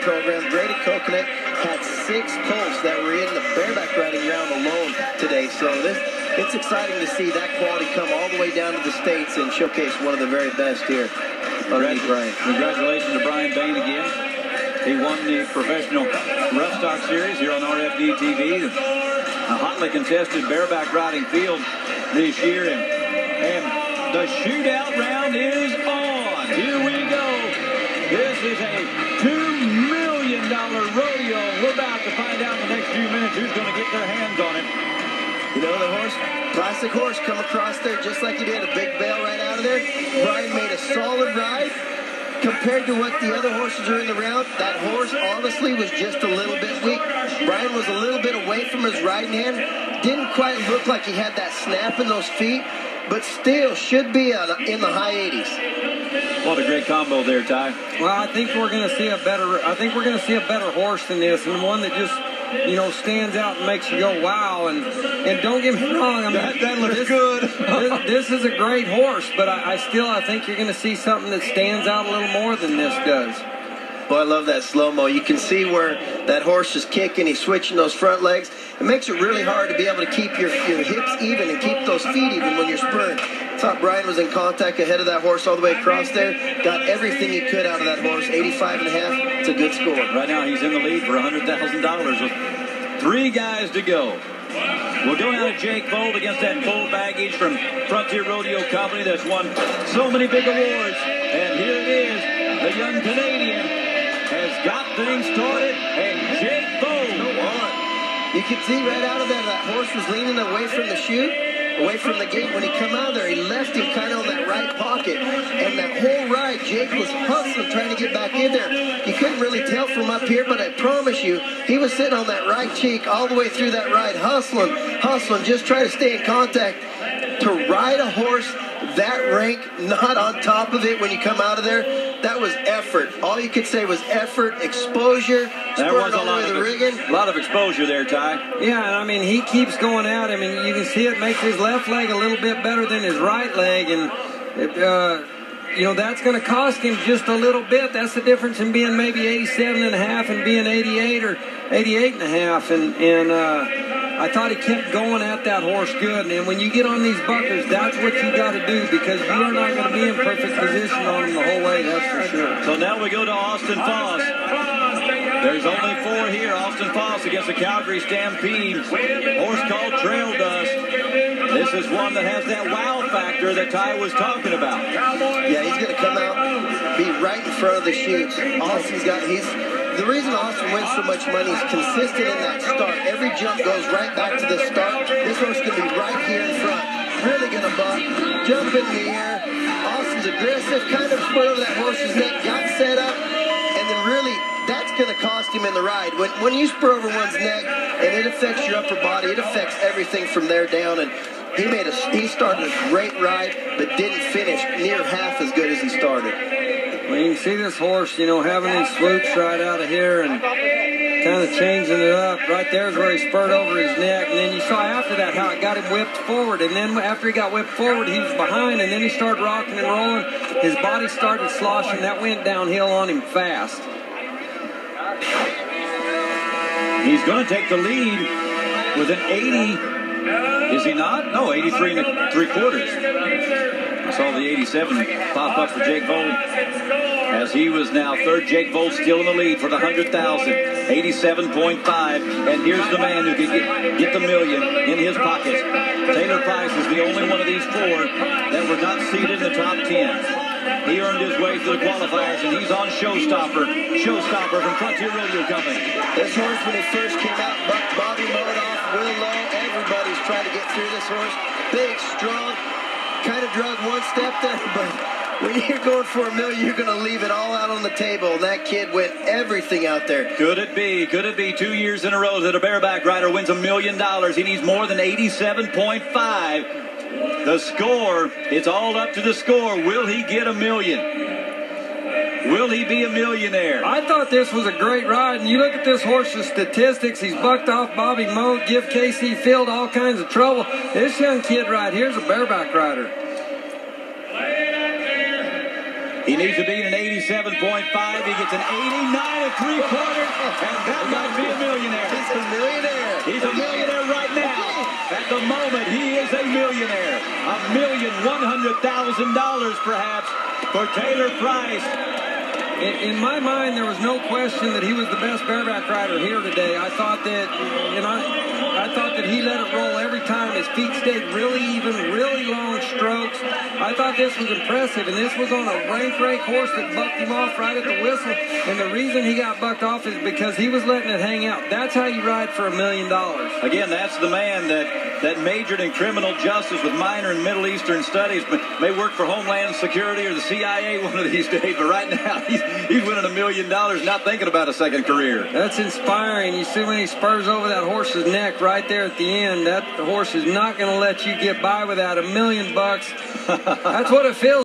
program. Graded Coconut had 6 colts that were in the bareback riding round alone today. So it's exciting to see that quality come all the way down to the States and showcase one of the very best here. Congratulations to Brian Bain again. He won the professional rough stock series here on RFD TV. A hotly contested bareback riding field this year. And the shootout round is on. Here we go. This is a $2 million rodeo. We're about to find out in the next few minutes who's going to get their hands on it. You know, the horse, classic horse, come across there just like he did, a big bail right out of there. Brian made a solid ride. Compared to what the other horses are in the round, that horse honestly was just a little bit weak. Brian was a little bit away from his riding hand. Didn't quite look like he had that snap in those feet, but still should be in the high 80s. What a great combo there, Ty. Well, I think we're going to see a better horse than this, and one that just, you know, stands out and makes you go, wow. And don't get me wrong, I mean, that looks good. this is a great horse, but I think you're going to see something that stands out a little more than this does. Boy, I love that slow-mo. You can see where that horse is kicking. He's switching those front legs. It makes it really hard to be able to keep your hips even and keep those feet even when you're spurring. I thought Brian was in contact ahead of that horse all the way across there. Got everything he could out of that horse. 85.5. It's a good score. Right now he's in the lead for $100,000 with 3 guys to go. We'll go now to Jake Vold against that Vold baggage from Frontier Rodeo Company that's won so many big awards. And here it is. The young Canadian has got things started, and Jake Vold. You can see right out of there that horse was leaning away from the chute, away from the gate. When he come out of there, he left him kind of on that right pocket. And that whole ride, Jake was hustling, trying to get back in there. You couldn't really tell from up here, but I promise you, he was sitting on that right cheek all the way through that ride, hustling, just trying to stay in contact. To ride a horse that rank, not on top of it when you come out of there, that was effort. All you could say was effort, exposure. There was a lot of exposure there, Ty. Yeah, and I mean, he keeps going out. I mean, you can see it makes his left leg a little bit better than his right leg, and you know, that's going to cost him just a little bit. That's the difference in being maybe 87.5 and being 88 or 88.5. And I thought he kept going at that horse good. And when you get on these buckers, that's what you got to do, because you are not going to be in perfect position on him the whole way, that's for sure. So now we go to Austin Foss. There's only 4 here. Austin Foss against the Calgary Stampede. Horse called Trail Dust. This is one that has that wow factor that Ty was talking about. Yeah, he's going to come out, be right in front of the chutes. The reason Austin wins so much money is consistent in that start. Every jump goes right back to the start. This horse going to be right here in front. Really going to buck, jump in the air. Austin's aggressive, kind of put over that horse's neck, got set up, and then really, that's going to cost him in the ride. When you spur over one's neck and it affects your upper body, it affects everything from there down. And he started a great ride, but didn't finish near half as good as he started. Well, you can see this horse, you know, having these swoops right out of here and kind of changing it up. Right there's where he spurred over his neck. And then you saw after that how it got him whipped forward. And then after he got whipped forward, he was behind. And then he started rocking and rolling. His body started sloshing. That went downhill on him fast. He's going to take the lead with an 80. Is he not? No, 83 3/4. I saw the 87 pop up for Jake Vold. As he was now third, Jake Vold still in the lead for the 100,000, 87.5. And here's the man who could get the million in his pocket. Taylor Price is the only one of these 4 that were not seated in the top 10. He earned his way through the qualifiers, and he's on Showstopper from Frontier Rodeo Company. This horse, when he first came out, bucked Bobby Mode off, Will Lowe. Everybody's trying to get through this horse. Big, strong, kind of drug one step there, but when you're going for $1 million, you're going to leave it all out on the table. And that kid went everything out there. Could it be 2 years in a row that a bareback rider wins $1 million? He needs more than 87.5. The score, it's all up to the score. Will he get $1 million? Will he be a millionaire? I thought this was a great ride. And you look at this horse's statistics. He's bucked off Bobby Moe, give KC Field all kinds of trouble. This young kid right here is a bareback rider. He needs to beat an 87.5. He gets an 89 3/4, and that might be a millionaire. He's a millionaire. He's a millionaire right now. At the moment, he is a millionaire. $1,100,000 perhaps for Taylor Price. In my mind, there was no question that he was the best bareback rider here today. I thought that, I thought that he let it roll every time. His feet stayed really even, really long strokes. I thought this was impressive, and this was on a rank horse that bucked him off right at the whistle. And the reason he got bucked off is because he was letting it hang out. That's how you ride for $1 million. Again, that's the man that majored in criminal justice with minor in Middle Eastern studies, but may work for Homeland Security or the CIA one of these days. But right now, he's winning $1 million, not thinking about a second career. That's inspiring. You see when he spurs over that horse's neck right there at the end, that horse is not going to let you get by without $1 million. That's what it feels